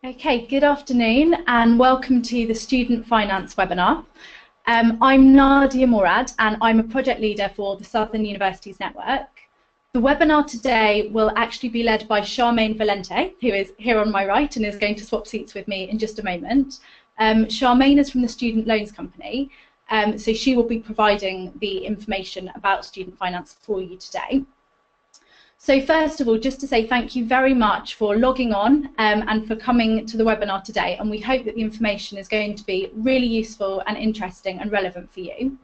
Okay, good afternoon and welcome to the Student Finance webinar. I'm Nadia Morad and I'm a project leader for the Southern Universities Network. The webinar today will actually be led by Charmaine Valente, who is here on my right and is going to swap seats with me in just a moment. Charmaine is from the Student Loans Company, so she will be providing the information about student finance for you today. So first of all, just to say thank you very much for logging on and for coming to the webinar today, and we hope that the information is going to be really useful and interesting and relevant for you.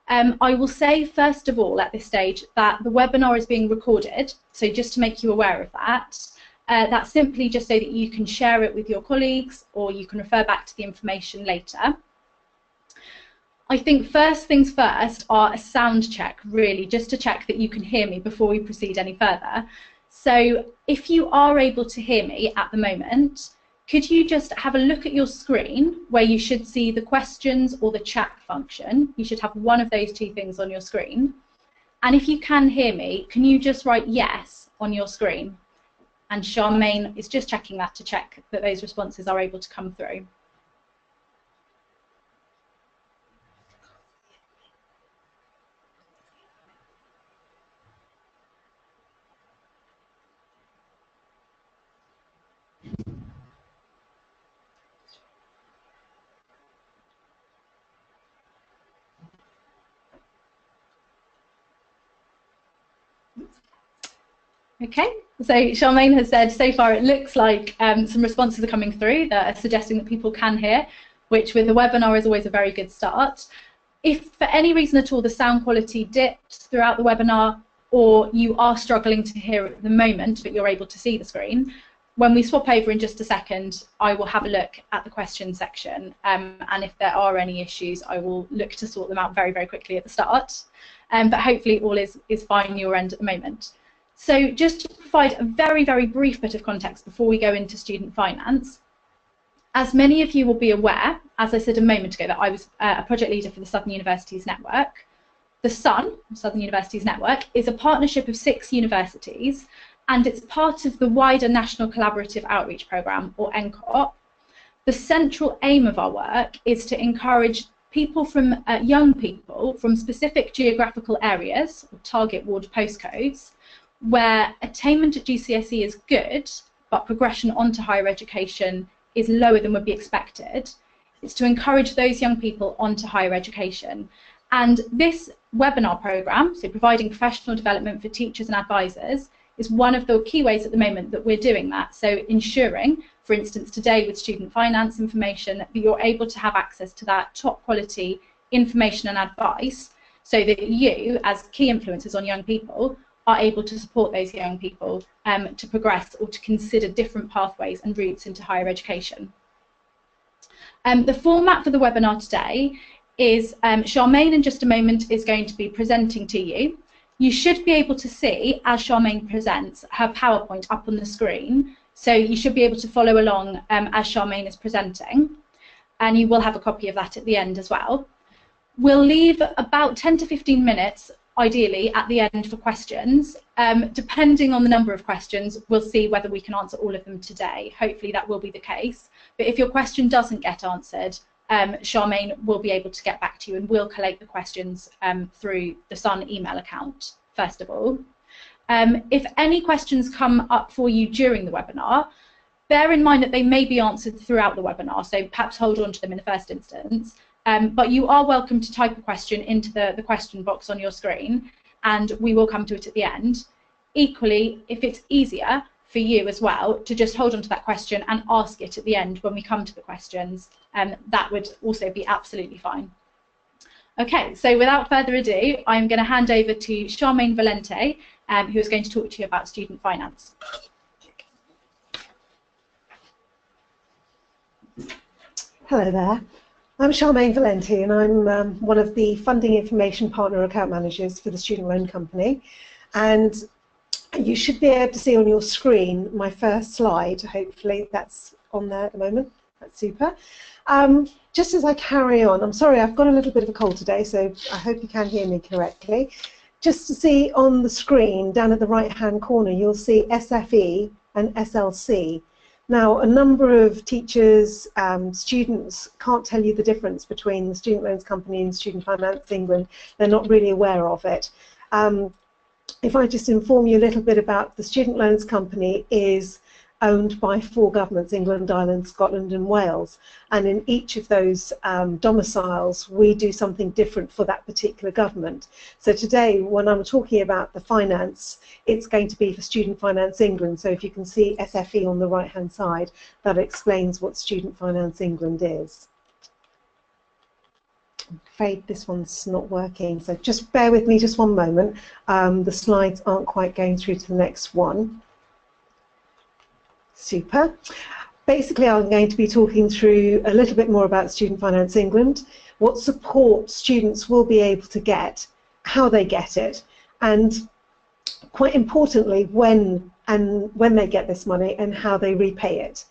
I will say first of all at this stage that the webinar is being recorded, so just to make you aware of that. That's simply just so that you can share it with your colleagues or you can refer back to the information later. I think first things first are a sound check, really, just to check that you can hear me before we proceed any further. So if you are able to hear me at the moment, could you just have a look at your screen where you should see the questions or the chat function? You should have one of those two things on your screen. And if you can hear me, can you just write yes on your screen? And Charmaine is just checking that to check that those responses are able to come through. Okay, so Charmaine has said so far it looks like some responses are coming through that are suggesting that people can hear, which with a webinar is always a very good start. If for any reason at all the sound quality dips throughout the webinar or you are struggling to hear at the moment but you're able to see the screen, when we swap over in just a second I will have a look at the question section and if there are any issues I will look to sort them out very, very quickly at the start. But hopefully all is fine on your end at the moment. So just to provide a very, very brief bit of context before we go into student finance, as many of you will be aware, as I said a moment ago, that I was a project leader for the Southern Universities Network. The SUN, Southern Universities Network, is a partnership of 6 universities and it's part of the wider National Collaborative Outreach Programme, or NCOP. The central aim of our work is to encourage people from, young people from specific geographical areas, or target ward postcodes, where attainment at GCSE is good, but progression onto higher education is lower than would be expected. It's to encourage those young people onto higher education. And this webinar programme, so providing professional development for teachers and advisors, is one of the key ways at the moment that we're doing that. So ensuring, for instance, today with student finance information, that you're able to have access to that top quality information and advice so that you, as key influencers on young people, are able to support those young people to progress or to consider different pathways and routes into higher education. The format for the webinar today is Charmaine in just a moment is going to be presenting to you. You should be able to see, as Charmaine presents, her PowerPoint up on the screen, so you should be able to follow along as Charmaine is presenting, and you will have a copy of that at the end as well. We'll leave about 10 to 15 minutes ideally at the end for questions. Depending on the number of questions, we'll see whether we can answer all of them today. Hopefully that will be the case. But if your question doesn't get answered, Charmaine will be able to get back to you and we'll collate the questions through the SUN email account, first of all. If any questions come up for you during the webinar, bear in mind that they may be answered throughout the webinar, so perhaps hold on to them in the first instance. But you are welcome to type a question into the question box on your screen and we will come to it at the end. Equally, if it's easier for you as well to just hold on to that question and ask it at the end when we come to the questions, that would also be absolutely fine. Okay, so without further ado, I'm going to hand over to Charmaine Valente, who is going to talk to you about student finance. Hello there. I'm Charmaine Valente and I'm one of the Funding Information Partner Account Managers for the Student Loan Company. And you should be able to see on your screen my first slide. Hopefully that's on there at the moment. That's super. Just as I carry on, I'm sorry, I've got a little bit of a cold today, so I hope you can hear me correctly. Just to see on the screen, down at the right-hand corner, you'll see SFE and SLC. Now, a number of teachers, students can't tell you the difference between the Student Loans Company and Student Finance England. They're not really aware of it. If I just inform you a little bit about the Student Loans Company is owned by 4 governments, England, Ireland, Scotland and Wales, and in each of those domiciles we do something different for that particular government. So today when I'm talking about the finance, it's going to be for Student Finance England. So if you can see SFE on the right hand side, that explains what Student Finance England is. I'm afraid this one's not working, so just bear with me just one moment. The slides aren't quite going through to the next one. Super. Basically, I'm going to be talking through a little bit more about Student Finance England, what support students will be able to get, how they get it, and quite importantly, when they get this money and how they repay it,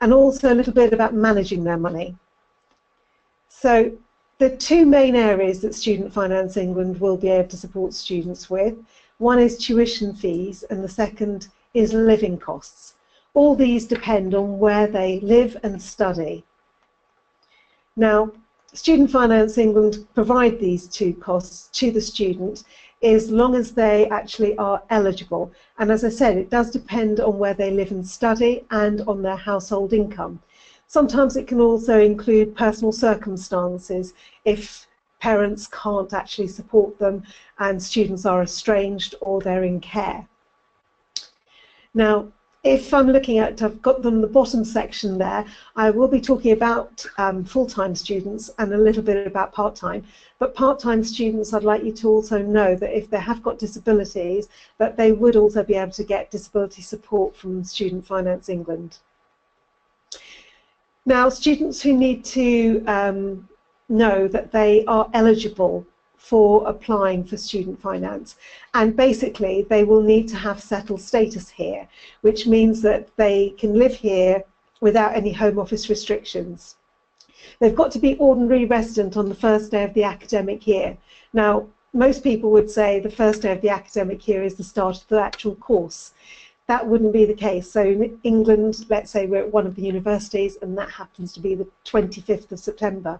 and also a little bit about managing their money. So the 2 main areas that Student Finance England will be able to support students with. One is tuition fees and the second is living costs. All these depend on where they live and study. Now, Student Finance England provide these 2 costs to the student as long as they actually are eligible. And as I said, it does depend on where they live and study and on their household income. Sometimes it can also include personal circumstances if parents can't actually support them and students are estranged or they're in care. Now, if I'm looking at, I've got them in the bottom section there, I will be talking about full-time students and a little bit about part-time. But part-time students, I'd like you to also know that if they have got disabilities, that they would also be able to get disability support from Student Finance England. Now, students who need to know that they are eligible for applying for student finance, and basically they will need to have settled status here, which means that they can live here without any Home Office restrictions. They've got to be ordinary resident on the first day of the academic year. Now, most people would say the first day of the academic year is the start of the actual course. That wouldn't be the case. So in England, let's say we're at one of the universities and that happens to be the 25th of September.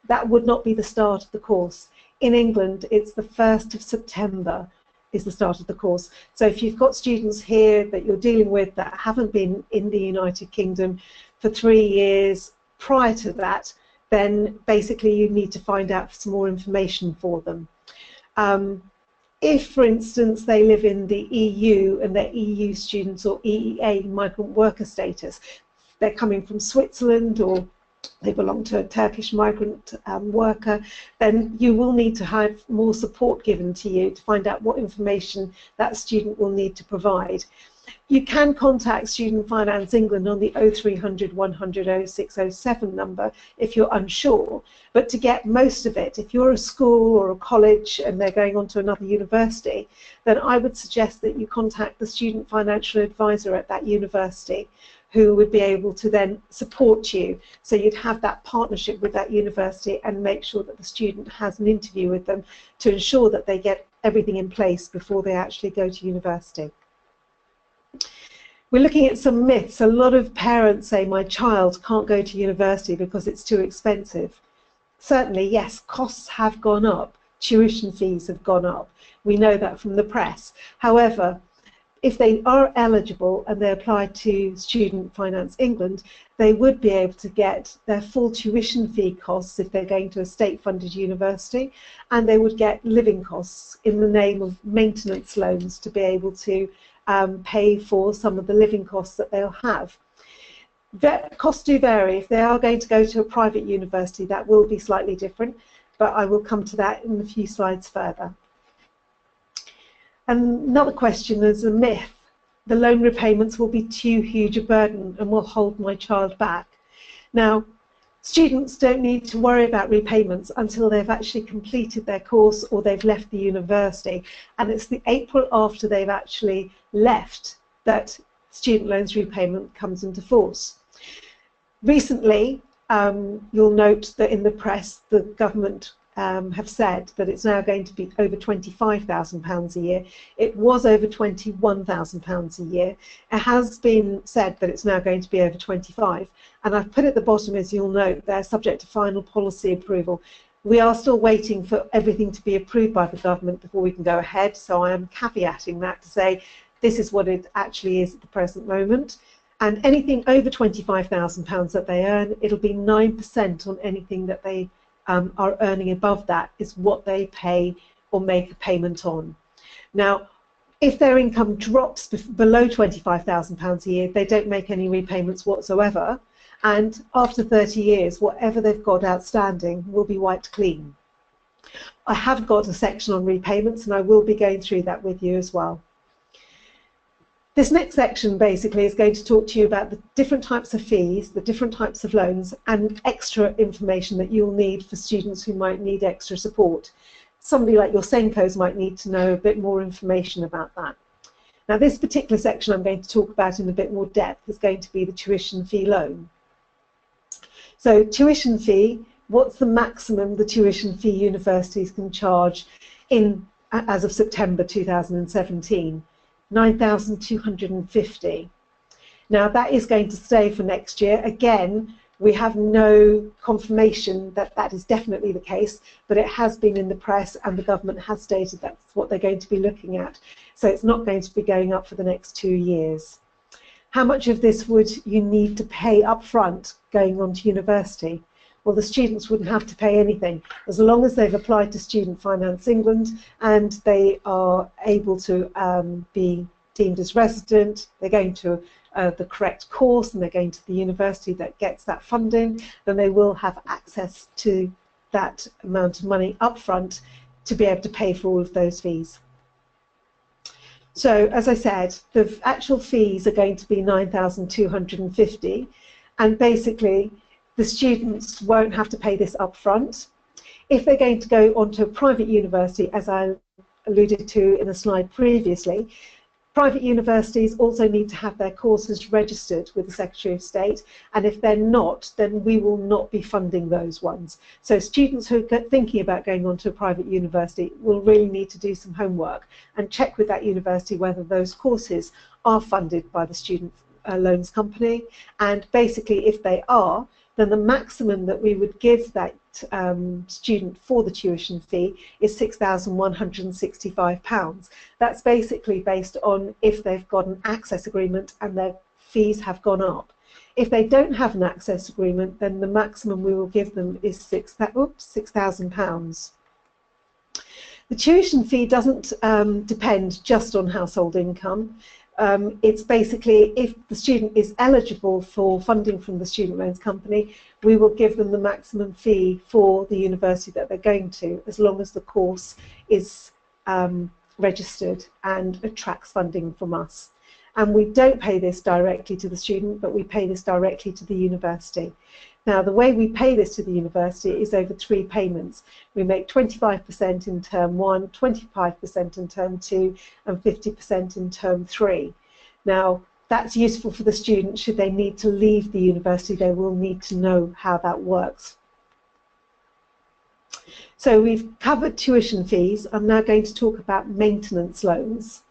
That would not be the start of the course. In England, it's the 1st of September is the start of the course. So if you've got students here that you're dealing with that haven't been in the United Kingdom for 3 years prior to that, then basically you need to find out some more information for them. If, for instance, they live in the EU and they're EU students or EEA, migrant worker status, they're coming from Switzerland or they belong to a Turkish migrant worker, then you will need to have more support given to you to find out what information that student will need to provide. You can contact Student Finance England on the 0300 100 0607 number if you're unsure, but to get most of it, if you're a school or a college and they're going on to another university, then I would suggest that you contact the student financial advisor at that university, who would be able to then support you. So you'd have that partnership with that university and make sure that the student has an interview with them to ensure that they get everything in place before they actually go to university. We're looking at some myths. A lot of parents say, my child can't go to university because it's too expensive. Certainly, yes, costs have gone up. Tuition fees have gone up. We know that from the press. However, if they are eligible and they apply to Student Finance England, they would be able to get their full tuition fee costs if they're going to a state-funded university, and they would get living costs in the name of maintenance loans to be able to pay for some of the living costs that they'll have. Costs do vary. If they are going to go to a private university, that will be slightly different, but I will come to that in a few slides further. Another question is a myth. The loan repayments will be too huge a burden and will hold my child back. Now, students don't need to worry about repayments until they've actually completed their course or they've left the university. And it's the April after they've actually left that student loans repayment comes into force. Recently, you'll note that in the press, the government have said that it's now going to be over £25,000 a year. It was over £21,000 a year. It has been said that it's now going to be over 25, and I've put at the bottom, as you'll note, they're subject to final policy approval. We are still waiting for everything to be approved by the government before we can go ahead, so I am caveating that to say this is what it actually is at the present moment. And anything over £25,000 that they earn, it'll be 9% on anything that they are earning above that is what they pay or make a payment on. Now, if their income drops below £25,000 a year, they don't make any repayments whatsoever, and after 30 years, whatever they've got outstanding will be wiped clean. I have got a section on repayments, and I will be going through that with you as well. This next section basically is going to talk to you about the different types of fees, the different types of loans, and extra information that you'll need for students who might need extra support. Somebody like your Senkos might need to know a bit more information about that. Now, this particular section I'm going to talk about in a bit more depth is going to be the tuition fee loan. So, tuition fee, what's the maximum the tuition fee universities can charge as of September 2017? £9,250. Now that is going to stay for next year. Again, we have no confirmation that that is definitely the case, but it has been in the press and the government has stated that's what they're going to be looking at. So it's not going to be going up for the next 2 years. How much of this would you need to pay up front going on to university? Well, the students wouldn't have to pay anything as long as they've applied to Student Finance England and they are able to be deemed as resident, they're going to the correct course and they're going to the university that gets that funding, then they will have access to that amount of money up front to be able to pay for all of those fees. So, as I said, the actual fees are going to be £9,250, and basically the students won't have to pay this up front. If they're going to go onto a private university, as I alluded to in a slide previously, private universities also need to have their courses registered with the Secretary of State, and if they're not, then we will not be funding those ones. So students who are thinking about going on to a private university will really need to do some homework and check with that university whether those courses are funded by the student loans company, and basically if they are, then the maximum that we would give that student for the tuition fee is £6,165. That's basically based on if they've got an access agreement and their fees have gone up. If they don't have an access agreement, then the maximum we will give them is £6,000. The tuition fee doesn't depend just on household income. It's basically if the student is eligible for funding from the student loans company, we will give them the maximum fee for the university that they're going to, as long as the course is registered and attracts funding from us. And we don't pay this directly to the student, but we pay this directly to the university. Now, the way we pay this to the university is over 3 payments. We make 25% in term 1, 25% in term 2, and 50% in term 3. Now, that's useful for the student. Should they need to leave the university, they will need to know how that works. So we've covered tuition fees. I'm now going to talk about maintenance loans.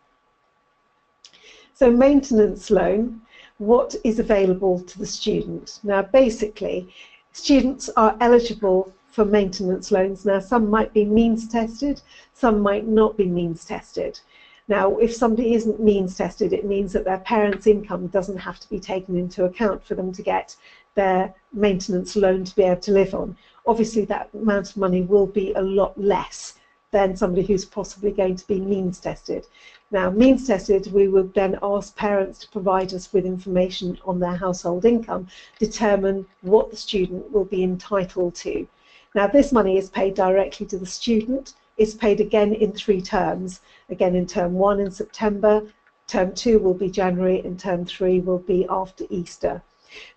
So maintenance loan, what is available to the student? Now, basically, students are eligible for maintenance loans. Now, some might be means tested, some might not be means tested. Now, if somebody isn't means tested, it means that their parents' income doesn't have to be taken into account for them to get their maintenance loan to be able to live on. Obviously, that amount of money will be a lot less than somebody who's possibly going to be means tested. Now, means tested, we would then ask parents to provide us with information on their household income, determine what the student will be entitled to. Now, this money is paid directly to the student. It's paid again in 3 terms. Again, in term 1 in September, term 2 will be January, and term 3 will be after Easter.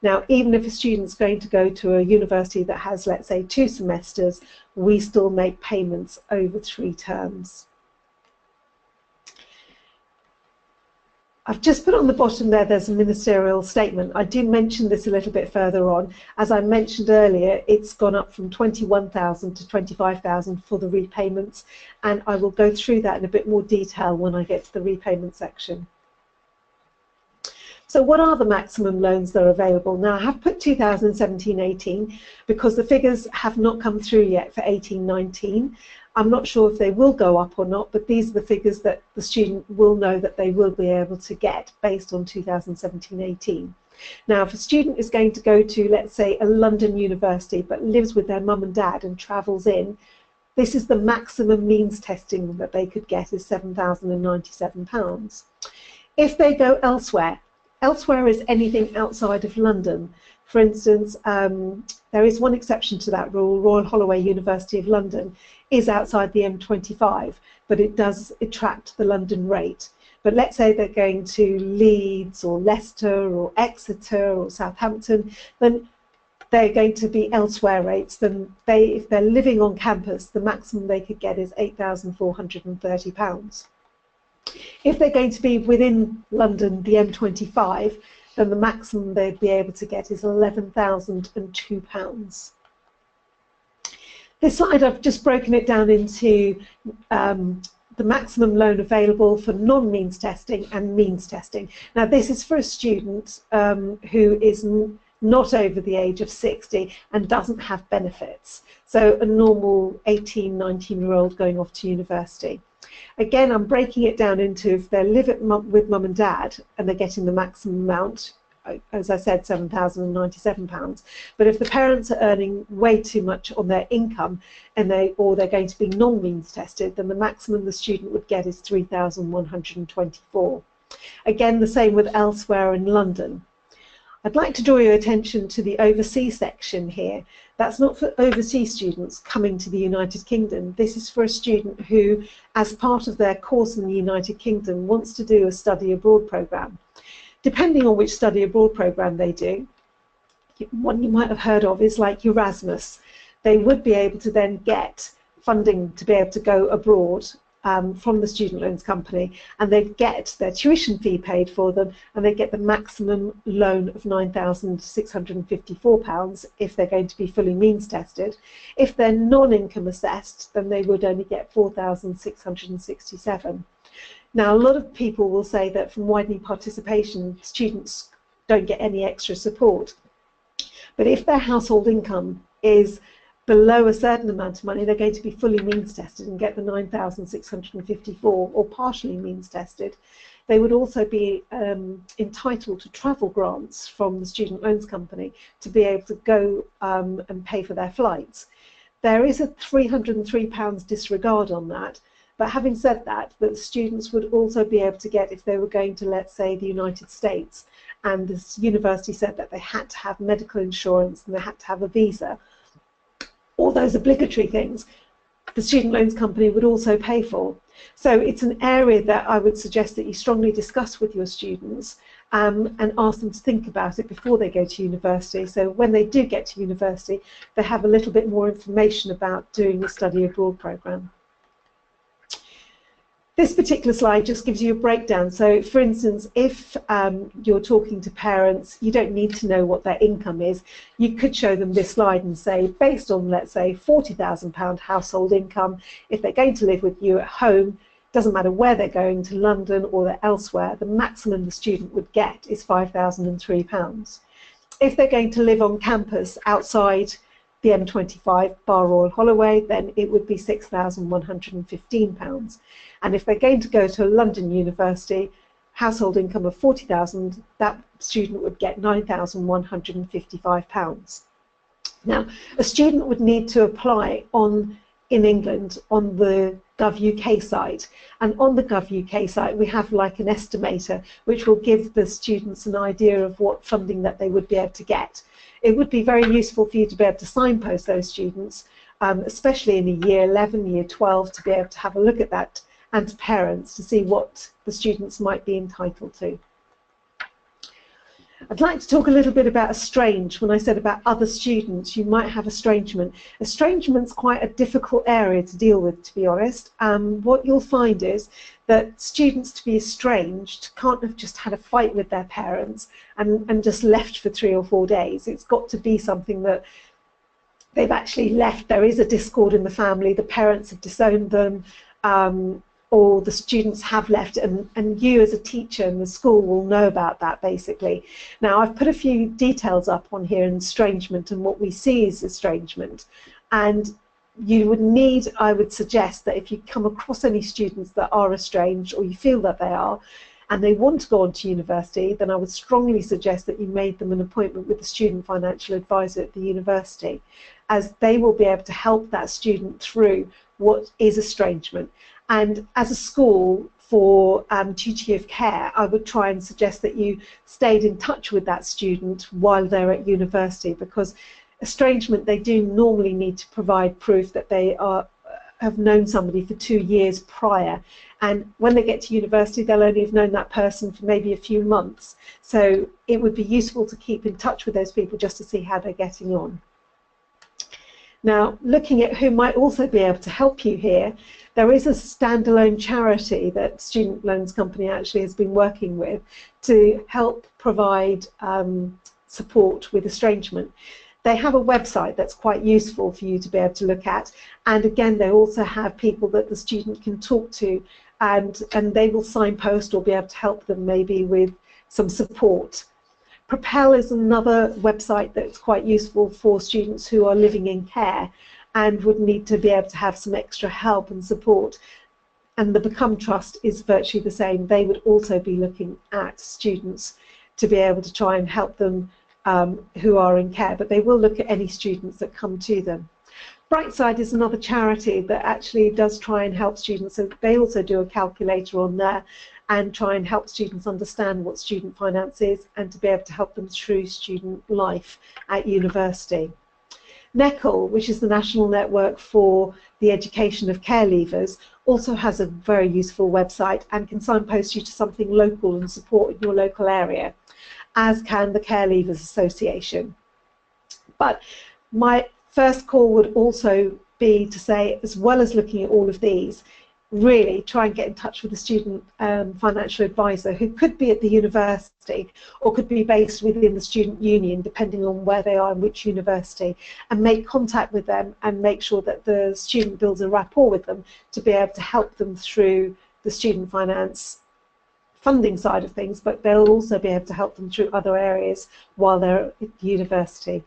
Now, even if a student's going to go to a university that has, let's say, 2 semesters, we still make payments over 3 terms. I've just put on the bottom there's a ministerial statement. I do mention this a little bit further on. As I mentioned earlier, it's gone up from 21,000 to 25,000 for the repayments, and I will go through that in a bit more detail when I get to the repayment section. So what are the maximum loans that are available? Now, I have put 2017-18 because the figures have not come through yet for 18-19. I'm not sure if they will go up or not, but these are the figures that the student will know that they will be able to get based on 2017-18. Now, if a student is going to go to, let's say, a London university but lives with their mum and dad and travels in, this is the maximum means testing that they could get is £7,097. If they go elsewhere, elsewhere is anything outside of London. For instance, there is one exception to that rule. Royal Holloway University of London is outside the M25, but it does attract the London rate. But let's say they're going to Leeds or Leicester or Exeter or Southampton, then they're going to be elsewhere rates. Then if they're living on campus, the maximum they could get is £8,430. If they're going to be within London, the M25, then the maximum they'd be able to get is £11,002. This slide, I've just broken it down into the maximum loan available for non-means testing and means testing. Now, this is for a student who is not over the age of 60 and doesn't have benefits. So a normal 18, 19-year-old going off to university. Again, I'm breaking it down into if they live with mum and dad and they're getting the maximum amount, as I said, £7,097. But if the parents are earning way too much on their income and they're going to be non-means tested, then the maximum the student would get is £3,124. Again, the same with elsewhere in London. I'd like to draw your attention to the overseas section here. That's not for overseas students coming to the United Kingdom. This is for a student who, as part of their course in the United Kingdom, wants to do a study abroad programme. Depending on which study abroad programme they do, one you might have heard of is like Erasmus. They would be able to then get funding to be able to go abroad from the student loans company, and they'd get their tuition fee paid for them, and they get the maximum loan of £9,654 if they're going to be fully means tested. If they're non-income assessed, then they would only get £4,667. Now, a lot of people will say that from widening participation, students don't get any extra support. But if their household income is below a certain amount of money, they're going to be fully means tested and get the £9,654, or partially means tested. They would also be entitled to travel grants from the student loans company to be able to go and pay for their flights. There is a £303 disregard on that, but having said that, the students would also be able to get, if they were going to, let's say, the United States, and the university said that they had to have medical insurance and they had to have a visa, all those obligatory things, the student loans company would also pay for. So it's an area that I would suggest that you strongly discuss with your students and ask them to think about it before they go to university. So when they do get to university, they have a little bit more information about doing the study abroad programme. This particular slide just gives you a breakdown. So, for instance, if you're talking to parents, you don't need to know what their income is. You could show them this slide and say, based on, let's say, £40,000 household income, if they're going to live with you at home, doesn't matter where they're going, to London or they're elsewhere, the maximum the student would get is £5,003. If they're going to live on campus outside the M25 bar Royal Holloway, then it would be £6,115. And if they're going to go to a London university, household income of £40,000, that student would get £9,155. Now, a student would need to apply in England on the Gov UK site, and on the Gov UK site we have like an estimator which will give the students an idea of what funding that they would be able to get. It would be very useful for you to be able to signpost those students, especially in a year 11, year 12, to be able to have a look at that, and to parents to see what the students might be entitled to. I'd like to talk a little bit about estranged. When I said about other students, you might have estrangement. Estrangement's quite a difficult area to deal with, to be honest. What you'll find is that students to be estranged can't have just had a fight with their parents and just left for 3 or 4 days. It's got to be something that they've actually left. There is a discord in the family, the parents have disowned them, or the students have left, and you as a teacher in the school will know about that, basically. Now, I've put a few details up on here in estrangement and what we see is estrangement. And you would need, I would suggest, that if you come across any students that are estranged, or you feel that they are, and they want to go on to university, then I would strongly suggest that you made them an appointment with the student financial advisor at the university, as they will be able to help that student through what is estrangement. And as a school, for duty of care, I would try and suggest that you stayed in touch with that student while they're at university, because estrangement, they do normally need to provide proof that they have known somebody for 2 years prior, and when they get to university they'll only have known that person for maybe a few months. So it would be useful to keep in touch with those people just to see how they're getting on. Now, looking at who might also be able to help you here, there is a standalone charity that Student Loans Company actually has been working with to help provide support with estrangement. They have a website that's quite useful for you to be able to look at, and again they also have people that the student can talk to, and they will signpost or be able to help them maybe with some support. Propel is another website that's quite useful for students who are living in care and would need to be able to have some extra help and support. And the Become Trust is virtually the same. They would also be looking at students to be able to try and help them who are in care, but they will look at any students that come to them. Brightside is another charity that actually does try and help students, so they also do a calculator on there and try and help students understand what student finance is and to be able to help them through student life at university. NECL, which is the National Network for the Education of Care Leavers, also has a very useful website and can signpost you to something local and support in your local area, as can the Care Leavers Association. But my first call would also be to say, as well as looking at all of these, really try and get in touch with a student financial advisor who could be at the university or could be based within the student union, depending on where they are and which university, and make contact with them and make sure that the student builds a rapport with them to be able to help them through the student finance funding side of things, but they'll also be able to help them through other areas while they're at university.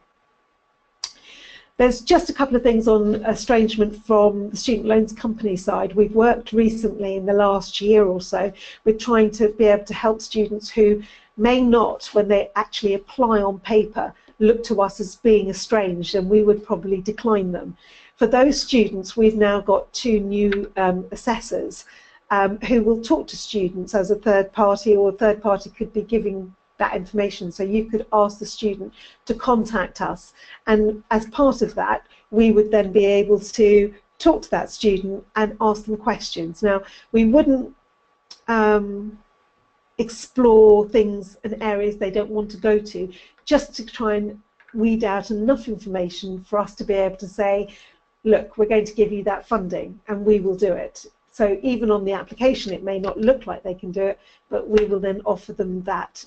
There's just a couple of things on estrangement from the Student Loans Company side. We've worked recently in the last year or so with trying to be able to help students who may not, when they actually apply on paper, look to us as being estranged, and we would probably decline them. For those students, we've now got 2 new assessors who will talk to students as a third party, or a third party could be giving that information. So you could ask the student to contact us, and as part of that we would then be able to talk to that student and ask them questions. Now, we wouldn't explore things and areas they don't want to go to, just to try and weed out enough information for us to be able to say, look, we're going to give you that funding and we will do it. So even on the application it may not look like they can do it, but we will then offer them that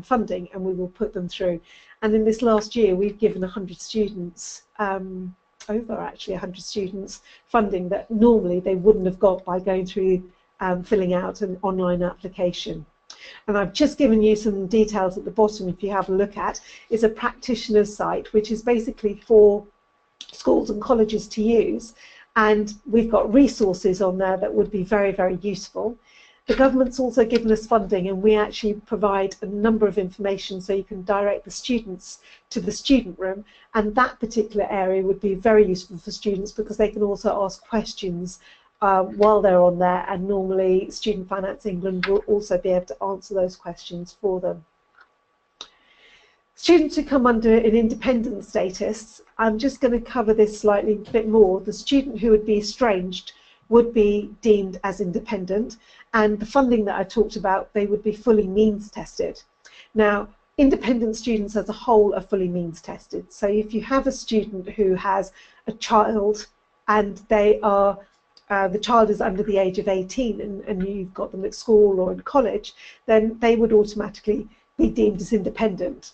funding and we will put them through. And in this last year we've given 100 students, over actually 100 students, funding that normally they wouldn't have got by going through filling out an online application. And I've just given you some details at the bottom, if you have a look at, is a practitioner's site which is basically for schools and colleges to use, and we've got resources on there that would be very, very useful. The government's also given us funding, and we actually provide a number of information so you can direct the students to the student room, and that particular area would be very useful for students because they can also ask questions while they're on there, and normally Student Finance England will also be able to answer those questions for them. Students who come under an independent status, I'm just going to cover this slightly a bit more. The student who would be estranged would be deemed as independent, and the funding that I talked about, they would be fully means tested. Now, independent students as a whole are fully means tested. So if you have a student who has a child and they are the child is under the age of 18 and you've got them at school or in college, then they would automatically be deemed as independent.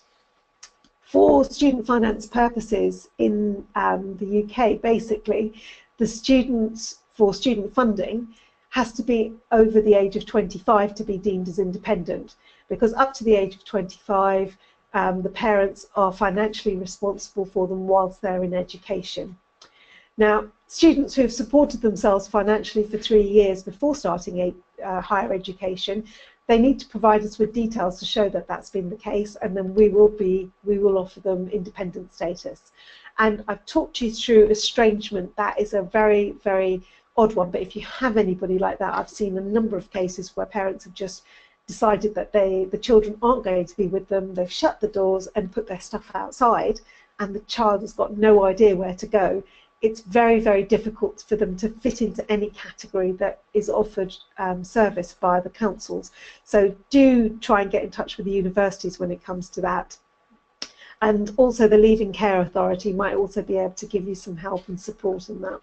For student finance purposes in the UK, basically, the students for student funding has to be over the age of 25 to be deemed as independent, because up to the age of 25, the parents are financially responsible for them whilst they're in education. Now, students who have supported themselves financially for 3 years before starting higher education, they need to provide us with details to show that that's been the case, and then we will offer them independent status. And I've talked you through estrangement. That is a very, very odd one, but if you have anybody like that, I've seen a number of cases where parents have just decided that the children aren't going to be with them. They've shut the doors and put their stuff outside, and the child has got no idea where to go. It's very, very difficult for them to fit into any category that is offered service by the councils. So do try and get in touch with the universities when it comes to that. And also the Leaving Care Authority might also be able to give you some help and support in that.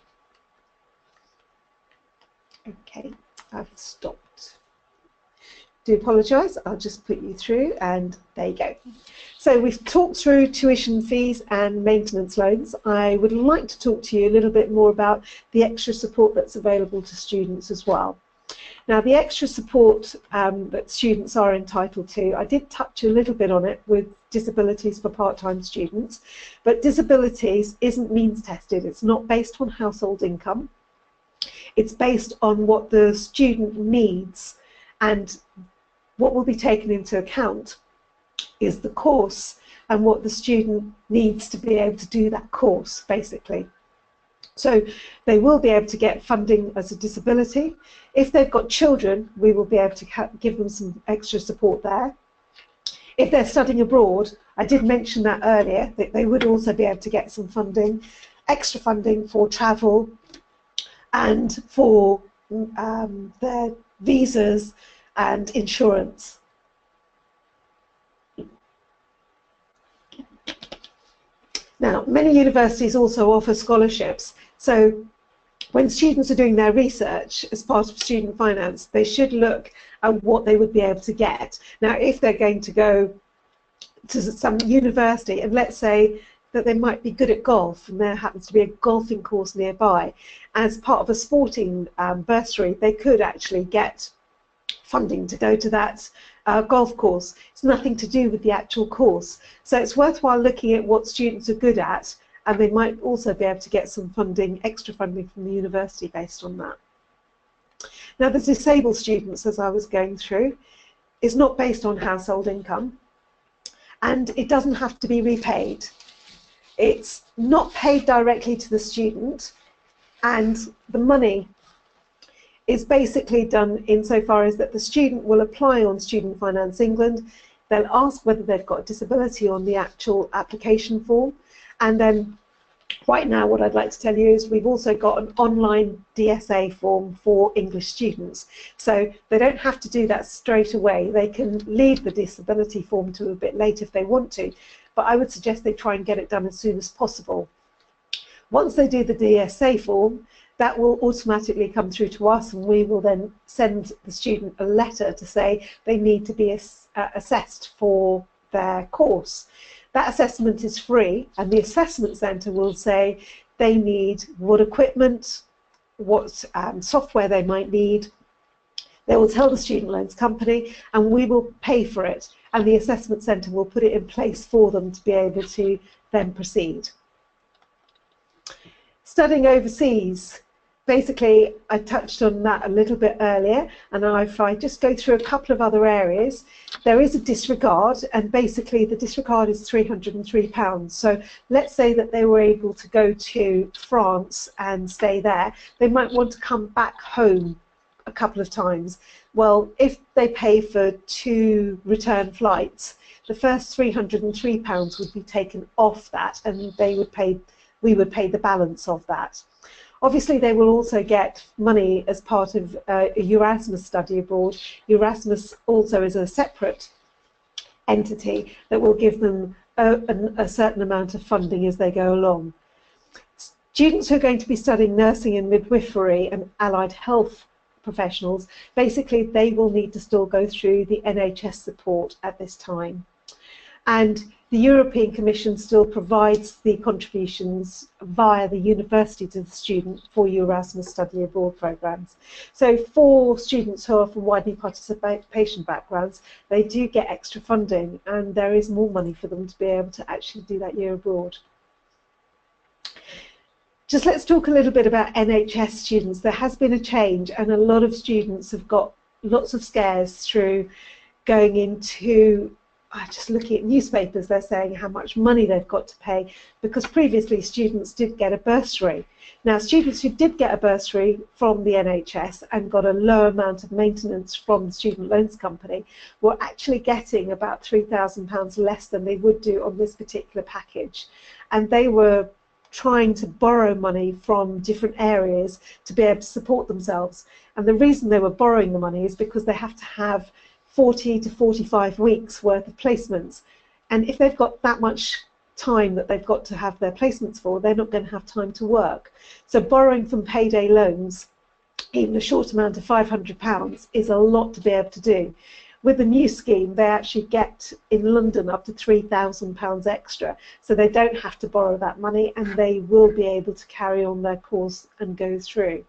Okay, I've stopped. Do apologise, I'll just put you through, and there you go. So we've talked through tuition fees and maintenance loans. I would like to talk to you a little bit more about the extra support that's available to students as well. Now, the extra support that students are entitled to, I did touch a little bit on it with disabilities for part-time students, but disabilities isn't means tested. It's not based on household income. It's based on what the student needs, and what will be taken into account is the course and what the student needs to be able to do that course, basically. So they will be able to get funding as a disability. If they've got children, we will be able to give them some extra support there. If they're studying abroad, I did mention that earlier, that they would also be able to get some funding, extra funding for travel and for their visas and insurance. Now, many universities also offer scholarships. So when students are doing their research as part of student finance, they should look at what they would be able to get. Now, if they're going to go to some university, and let's say that they might be good at golf and there happens to be a golfing course nearby, as part of a sporting bursary, they could actually get funding to go to that golf course. It's nothing to do with the actual course. So it's worthwhile looking at what students are good at, and they might also be able to get some funding, extra funding from the university based on that. Now, the disabled students, as I was going through, is not based on household income, and it doesn't have to be repaid. It's not paid directly to the student, and the money is basically done insofar as that the student will apply on Student Finance England. They'll ask whether they've got a disability on the actual application form, and then right now what I'd like to tell you is we've also got an online DSA form for English students, so they don't have to do that straight away. They can leave the disability form to a bit later if they want to, but I would suggest they try and get it done as soon as possible. Once they do the DSA form, that will automatically come through to us, and we will then send the student a letter to say they need to be assessed for their course. That assessment is free, and the assessment centre will say they need what equipment, what software they might need. They will tell the student loans company, and we will pay for it, and the assessment centre will put it in place for them to be able to then proceed. Studying overseas, basically I touched on that a little bit earlier, and if I just go through a couple of other areas, there is a disregard, and basically the disregard is £303. So let's say that they were able to go to France and stay there. They might want to come back home a couple of times. Well, if they pay for 2 return flights, the first £303 would be taken off that, and we would pay the balance of that. Obviously, they will also get money as part of a Erasmus study abroad. Erasmus also is a separate entity that will give them a certain amount of funding as they go along. Students who are going to be studying nursing and midwifery and allied health professionals, basically they will need to still go through the NHS support at this time. And the European Commission still provides the contributions via the university to the student for Erasmus study abroad programs. So for students who are from widening participation backgrounds, they do get extra funding, and there is more money for them to be able to actually do that year abroad. Just let's talk a little bit about NHS students. There has been a change, and a lot of students have got lots of scares through going into just looking at newspapers. They're saying how much money they've got to pay, because previously students did get a bursary. Now, students who did get a bursary from the NHS and got a low amount of maintenance from the student loans company were actually getting about £3,000 less than they would do on this particular package, and they were trying to borrow money from different areas to be able to support themselves. And the reason they were borrowing the money is because they have to have 40 to 45 weeks worth of placements, and if they've got that much time that they've got to have their placements for, they're not going to have time to work. So borrowing from payday loans, even a short amount of £500, is a lot to be able to do. With the new scheme, they actually get in London up to £3,000 extra, so they don't have to borrow that money, and they will be able to carry on their course and go through.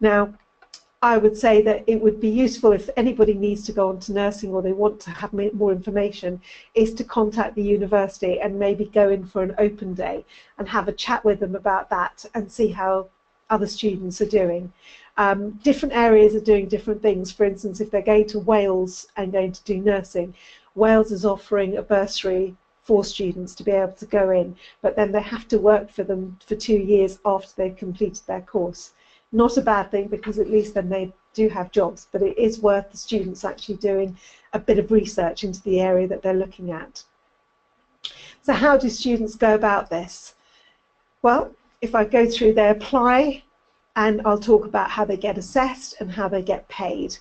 Now, I would say that it would be useful, if anybody needs to go on to nursing or they want to have more information, is to contact the university and maybe go in for an open day and have a chat with them about that and see how other students are doing. Different areas are doing different things. For instance, if they're going to Wales and going to do nursing, Wales is offering a bursary for students to be able to go in, but then they have to work for them for 2 years after they've completed their course. Not a bad thing, because at least then they do have jobs, but it is worth the students actually doing a bit of research into the area that they're looking at. So how do students go about this? Well, if I go through, they apply, and I'll talk about how they get assessed and how they get paid.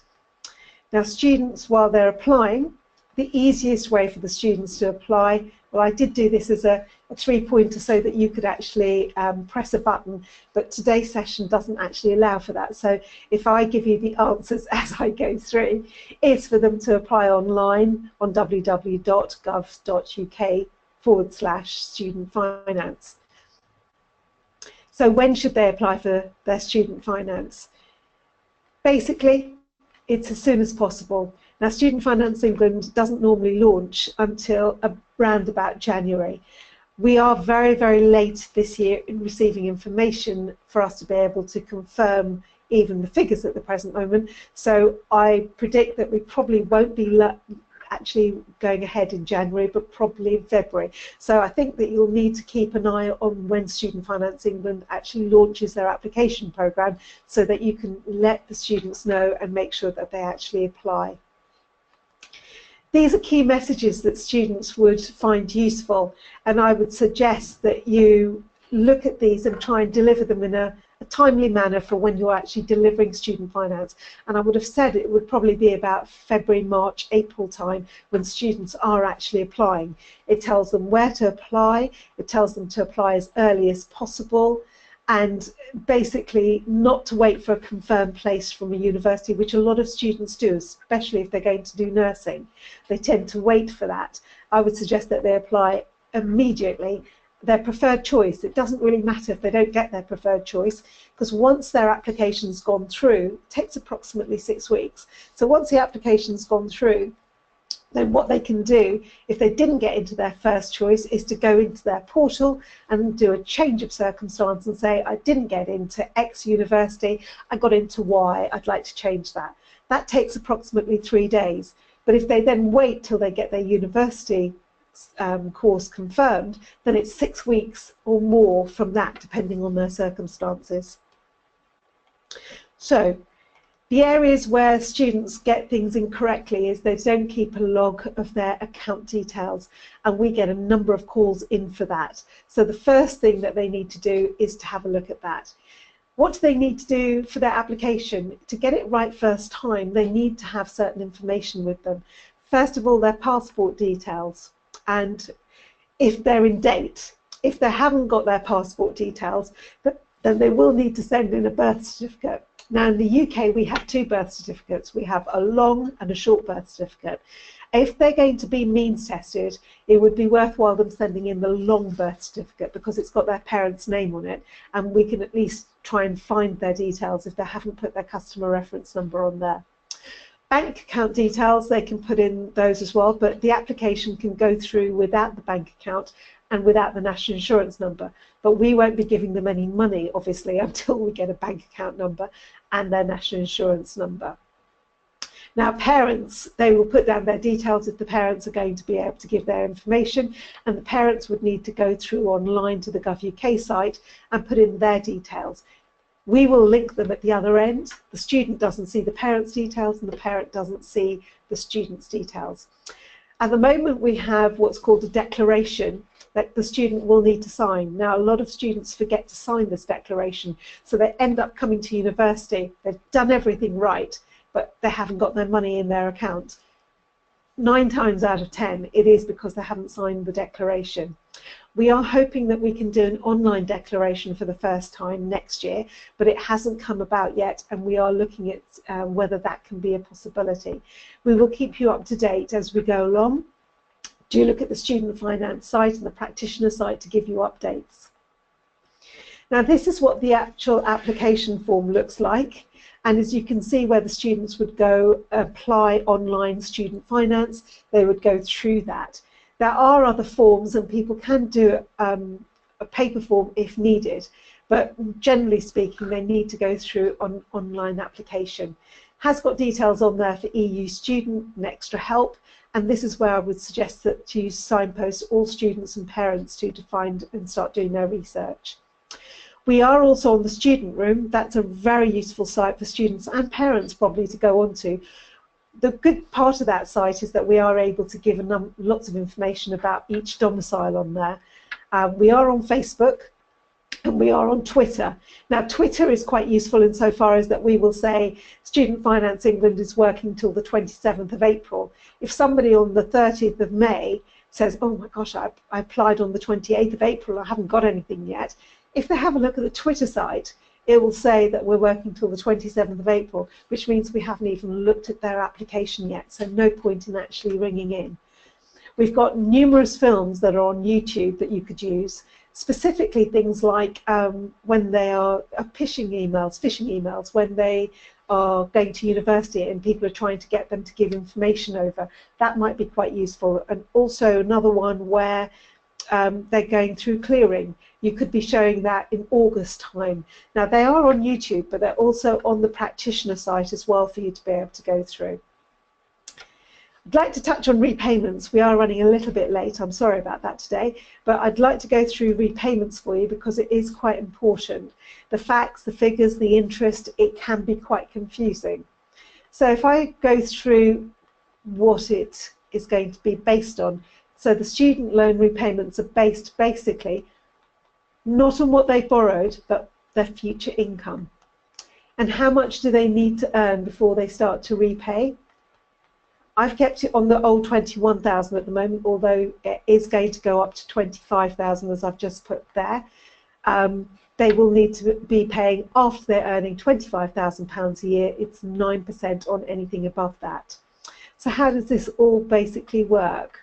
Now, students, while they're applying, the easiest way for the students to apply, well, I did do this as a three-pointer so that you could actually press a button, but today's session doesn't actually allow for that. So if I give you the answers as I go through, is for them to apply online on www.gov.uk/student finance. So when should they apply for their student finance? Basically, it's as soon as possible. Now, Student Finance England doesn't normally launch until around about January. We are very, very late this year in receiving information for us to be able to confirm even the figures at the present moment. So I predict that we probably won't be actually going ahead in January, but probably in February. So I think that you'll need to keep an eye on when Student Finance England actually launches their application programme, so that you can let the students know and make sure that they actually apply. These are key messages that students would find useful, and I would suggest that you look at these and try and deliver them in a timely manner for when you're actually delivering student finance. And I would have said it would probably be about February, March, April time when students are actually applying. It tells them where to apply, it tells them to apply as early as possible, and basically not to wait for a confirmed place from a university, which a lot of students do, especially if they're going to do nursing. They tend to wait for that. I would suggest that they apply immediately. Their preferred choice, it doesn't really matter if they don't get their preferred choice, because once their application's gone through, it takes approximately 6 weeks. So once the application's gone through, then what they can do, if they didn't get into their first choice, is to go into their portal and do a change of circumstance and say, I didn't get into X university, I got into Y, I'd like to change that. That takes approximately 3 days. But if they then wait till they get their university course confirmed, then it's 6 weeks or more from that, depending on their circumstances. So the areas where students get things incorrectly is they don't keep a log of their account details, and we get a number of calls in for that. So the first thing that they need to do is to have a look at that. What do they need to do for their application? To get it right first time, they need to have certain information with them. First of all, their passport details, and if they're in date. If they haven't got their passport details, then they will need to send in a birth certificate. Now in the UK we have two birth certificates. We have a long and a short birth certificate. If they're going to be means tested, it would be worthwhile them sending in the long birth certificate because it's got their parents' name on it, and we can at least try and find their details if they haven't put their customer reference number on there. Bank account details, they can put in those as well, but the application can go through without the bank account and without the national insurance number. But we won't be giving them any money, obviously, until we get a bank account number and their national insurance number. Now, parents, they will put down their details if the parents are going to be able to give their information, and the parents would need to go through online to the Gov.uk site and put in their details. We will link them at the other end. The student doesn't see the parents' details and the parent doesn't see the student's details. At the moment, we have what's called a declaration that the student will need to sign. Now, a lot of students forget to sign this declaration, so they end up coming to university. They've done everything right, but they haven't got their money in their account. 9 times out of 10, it is because they haven't signed the declaration. We are hoping that we can do an online declaration for the first time next year, but it hasn't come about yet, and we are looking at whether that can be a possibility. We will keep you up to date as we go along. Do look at the student finance site and the practitioner site to give you updates. Now, this is what the actual application form looks like, and as you can see where the students would go apply online student finance, they would go through that. There are other forms, and people can do a paper form if needed, but generally speaking, they need to go through an online application. Has got details on there for EU student and extra help, and this is where I would suggest that you signpost all students and parents to find and start doing their research. We are also on the student room. That's a very useful site for students and parents probably to go onto. The good part of that site is that we are able to give lots of information about each domicile on there. We are on Facebook and we are on Twitter. Now, Twitter is quite useful insofar as that we will say Student Finance England is working till the 27th of April. If somebody on the 30th of May says, oh my gosh, I applied on the 28th of April, I haven't got anything yet, if they have a look at the Twitter site, it will say that we're working till the 27th of April, which means we haven't even looked at their application yet, so no point in actually ringing in. We've got numerous films that are on YouTube that you could use, specifically things like when they are phishing emails, when they are going to university and people are trying to get them to give information over. That might be quite useful. And also another one where they're going through clearing. You could be showing that in August time. Now, they are on YouTube, but they're also on the practitioner site as well for you to be able to go through. I'd like to touch on repayments. We are running a little bit late. I'm sorry about that today, but I'd like to go through repayments for you because it is quite important. The facts, the figures, the interest, it can be quite confusing. So if I go through what it is going to be based on, so the student loan repayments are based basically not on what they borrowed, but their future income. And how much do they need to earn before they start to repay? I've kept it on the old 21,000 at the moment, although it is going to go up to 25,000 as I've just put there. They will need to be paying, after they're earning £25,000 a year, it's 9% on anything above that. So how does this all basically work?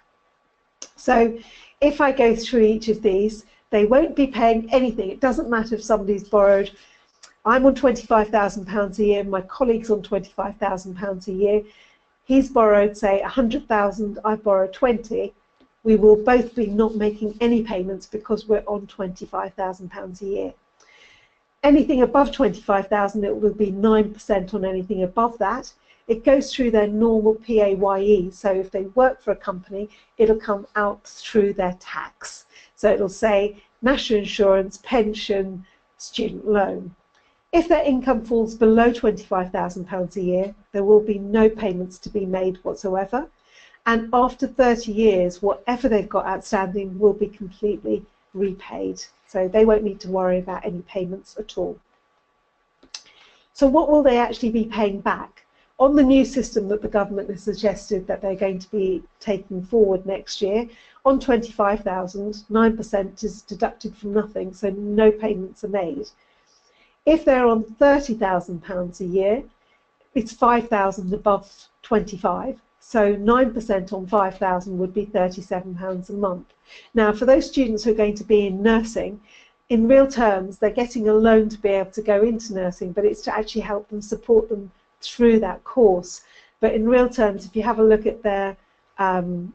So if I go through each of these, they won't be paying anything. It doesn't matter if somebody's borrowed. I'm on £25,000 a year, my colleague's on £25,000 a year. He's borrowed, say, 100,000, I've borrowed 20. We will both be not making any payments because we're on £25,000 a year. Anything above 25,000, it will be 9% on anything above that. It goes through their normal PAYE, so if they work for a company, it'll come out through their tax. So it'll say national insurance, pension, student loan. If their income falls below £25,000 a year, there will be no payments to be made whatsoever. And after 30 years, whatever they've got outstanding will be completely repaid. So they won't need to worry about any payments at all. So what will they actually be paying back? on the new system that the government has suggested that they're going to be taking forward next year, on 25,000, 9% is deducted from nothing, so no payments are made. If they're on £30,000 a year, it's 5,000 above 25, so 9% on 5,000 would be £37 a month. Now, for those students who are going to be in nursing, in real terms, they're getting a loan to be able to go into nursing, but it's to actually help them, support them through that course. But in real terms, if you have a look at their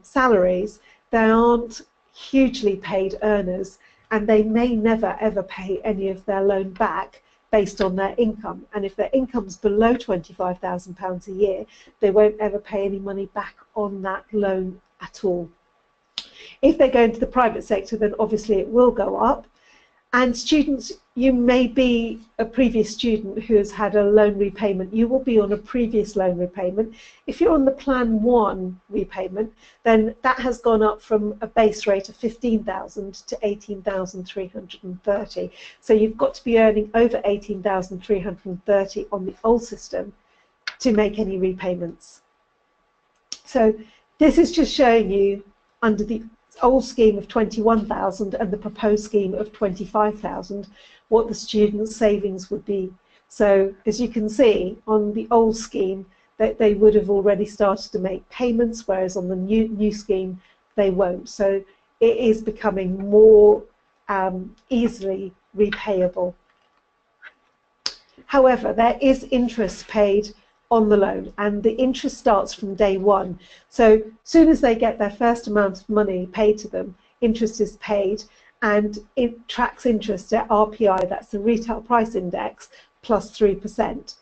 salaries, they aren't hugely paid earners, and they may never ever pay any of their loan back based on their income. And if their income's below £25,000 a year, they won't ever pay any money back on that loan at all. If they go into the private sector, then obviously it will go up. And students, you may be a previous student who has had a loan repayment. You will be on a previous loan repayment. If you're on the Plan 1 repayment, then that has gone up from a base rate of 15,000 to 18,330. So you've got to be earning over 18,330 on the old system to make any repayments. So this is just showing you under the old scheme of 21,000 and the proposed scheme of 25,000 what the students' savings would be. So as you can see on the old scheme that they would have already started to make payments, whereas on the new scheme they won't. So it is becoming more easily repayable. However, there is interest paid on the loan, and the interest starts from day one. So as soon as they get their first amount of money paid to them, interest is paid, and it tracks interest at RPI, that's the retail price index, plus 3%.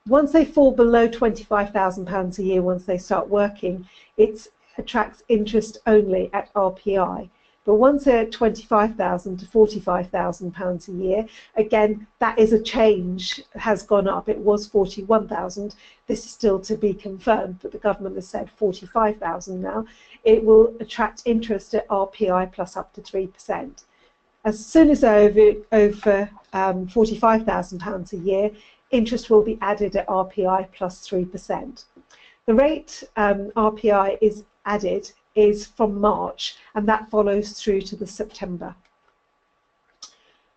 Once they fall below £25,000 a year, once they start working, it attracts interest only at RPI. But once they're at £25,000 to £45,000 a year, again, that is a change, has gone up. It was £41,000. This is still to be confirmed, but the government has said £45,000 now. It will attract interest at RPI plus up to 3%. As soon as they're over £45,000 a year, interest will be added at RPI plus 3%. The rate RPI is added is from March, and that follows through to the September.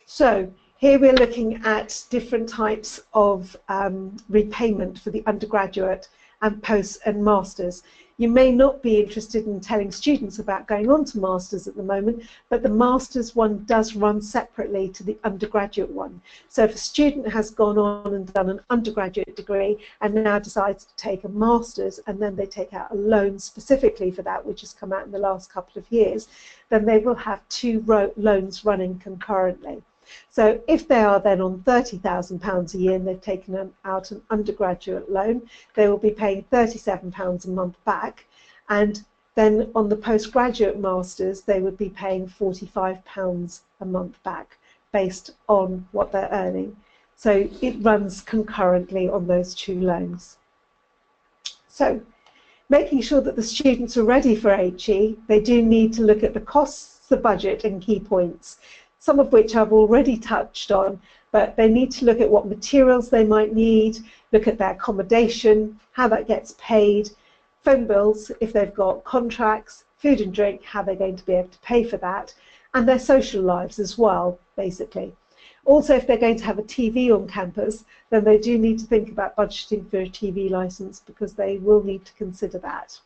So here we're looking at different types of repayment for the undergraduate and post and masters. You may not be interested in telling students about going on to masters at the moment, but the masters one does run separately to the undergraduate one. So if a student has gone on and done an undergraduate degree and now decides to take a masters, and then they take out a loan specifically for that, which has come out in the last couple of years, then they will have two loans running concurrently. So if they are then on £30,000 a year and they've taken out an undergraduate loan, they will be paying £37 a month back, and then on the postgraduate masters they would be paying £45 a month back based on what they're earning. So it runs concurrently on those two loans. So making sure that the students are ready for HE, they do need to look at the costs, the budget and key points, some of which I've already touched on, but they need to look at what materials they might need, look at their accommodation, how that gets paid, phone bills, if they've got contracts, food and drink, how they're going to be able to pay for that, and their social lives as well, basically. Also, if they're going to have a TV on campus, then they do need to think about budgeting for a TV licence, because they will need to consider that.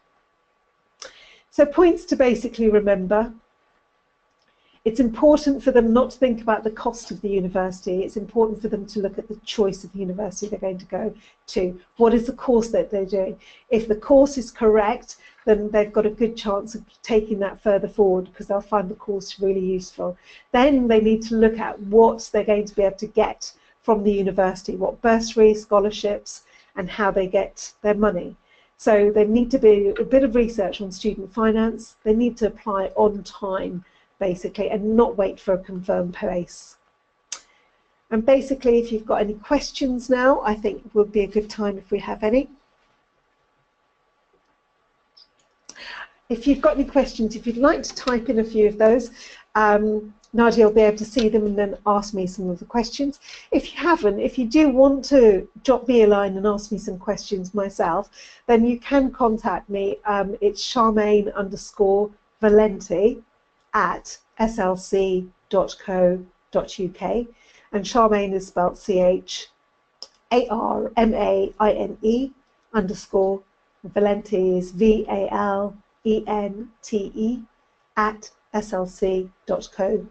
So points to basically remember. It's important for them not to think about the cost of the university. It's important for them to look at the choice of the university they're going to go to. What is the course that they're doing? If the course is correct, then they've got a good chance of taking that further forward, because they'll find the course really useful. Then they need to look at what they're going to be able to get from the university, what bursaries, scholarships, and how they get their money. So they need to be a bit of research on student finance. They need to apply on time, basically, and not wait for a confirmed place. And basically, if you've got any questions now, I think it would be a good time if we have any. If you've got any questions, if you'd like to type in a few of those, Nadia will be able to see them and then ask me some of the questions. If you haven't, if you do want to drop me a line and ask me some questions myself, then you can contact me. It's Charmaine_Valenti at slc.co.uk, and Charmaine is spelled CHARMAINE _ Valenti is VALENTE at slc.co.uk.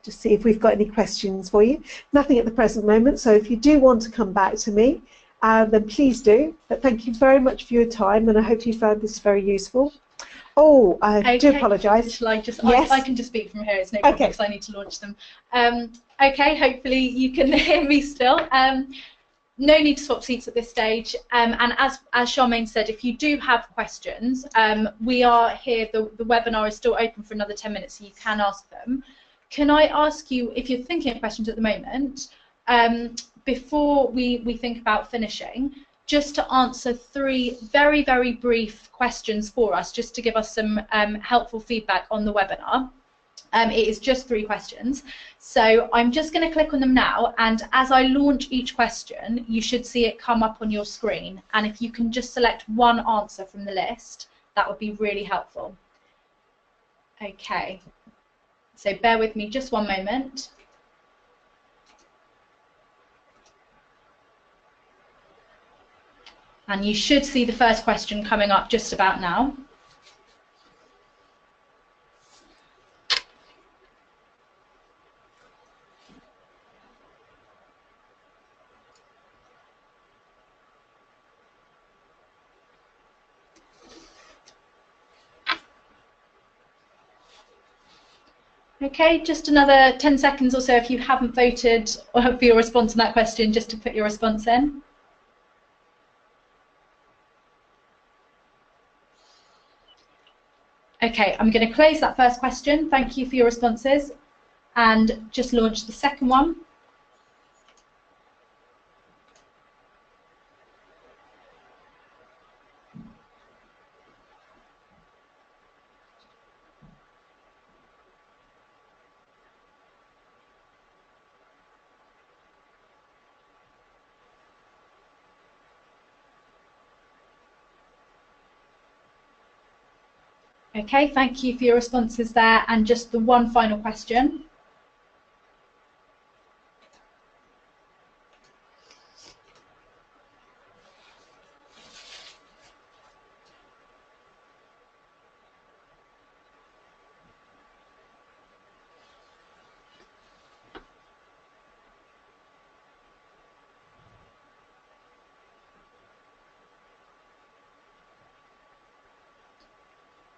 Just see if we've got any questions for you. Nothing at the present moment, so if you do want to come back to me, then please do. But thank you very much for your time, and I hope you found this very useful. Oh, I do apologise. Shall I just? Yes. I can just speak from here. It's no problem because I need to launch them. Okay. Hopefully you can hear me still. No need to swap seats at this stage. And as Charmaine said, if you do have questions, we are here. The webinar is still open for another 10 minutes, so you can ask them. Can I ask you, if you're thinking of questions at the moment, before we think about finishing, just to answer 3 very, very brief questions for us, just to give us some helpful feedback on the webinar. It is just 3 questions. So I'm just going to click on them now, and as I launch each question, you should see it come up on your screen. And if you can just select one answer from the list, that would be really helpful. Okay. So bear with me just one moment. And you should see the first question coming up just about now. Okay, just another 10 seconds or so if you haven't voted for your response on that question, just to put your response in. Okay, I'm going to close that first question. Thank you for your responses, and just launch the second one. Okay, thank you for your responses there, and just the one final question.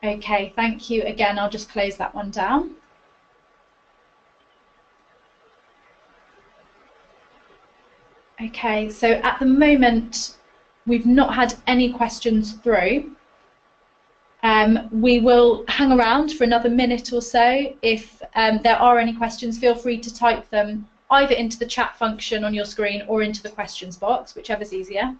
Okay, thank you again. I'll just close that one down. Okay, so at the moment we've not had any questions through. We will hang around for another minute or so. If there are any questions, feel free to type them either into the chat function on your screen or into the questions box, whichever's easier.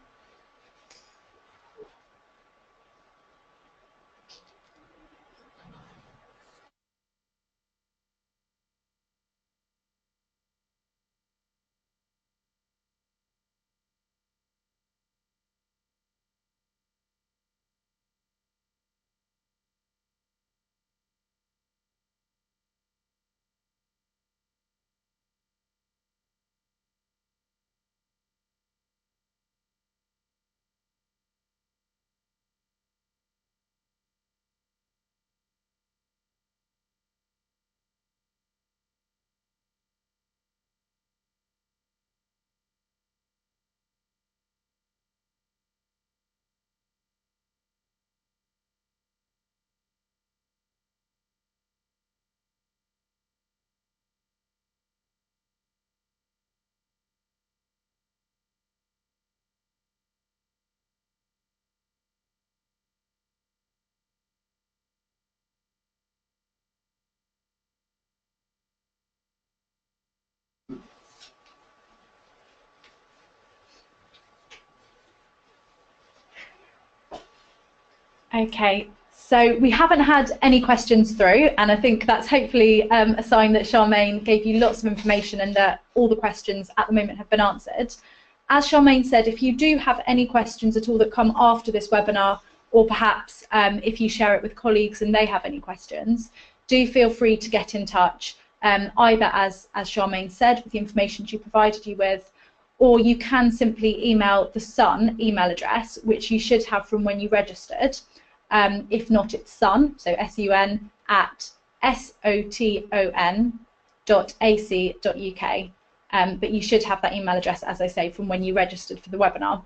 Okay, So we haven't had any questions through, and I think that's hopefully a sign that Charmaine gave you lots of information and that all the questions at the moment have been answered. As Charmaine said, if you do have any questions at all that come after this webinar, or perhaps if you share it with colleagues and they have any questions, do feel free to get in touch, either as Charmaine said, with the information she provided you with, or you can simply email the Sun email address, which you should have from when you registered. If not, it's sun, so sun, at soton.ac.uk. But you should have that email address, as I say, from when you registered for the webinar.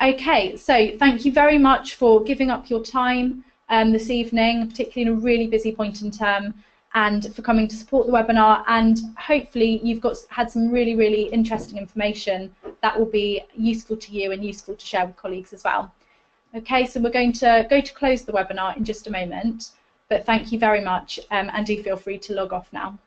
Okay, so thank you very much for giving up your time this evening, particularly in a really busy point in term, and for coming to support the webinar. And hopefully you've had some really, really interesting information that will be useful to you and useful to share with colleagues as well. Okay, so we're going to close the webinar in just a moment, but thank you very much, and do feel free to log off now.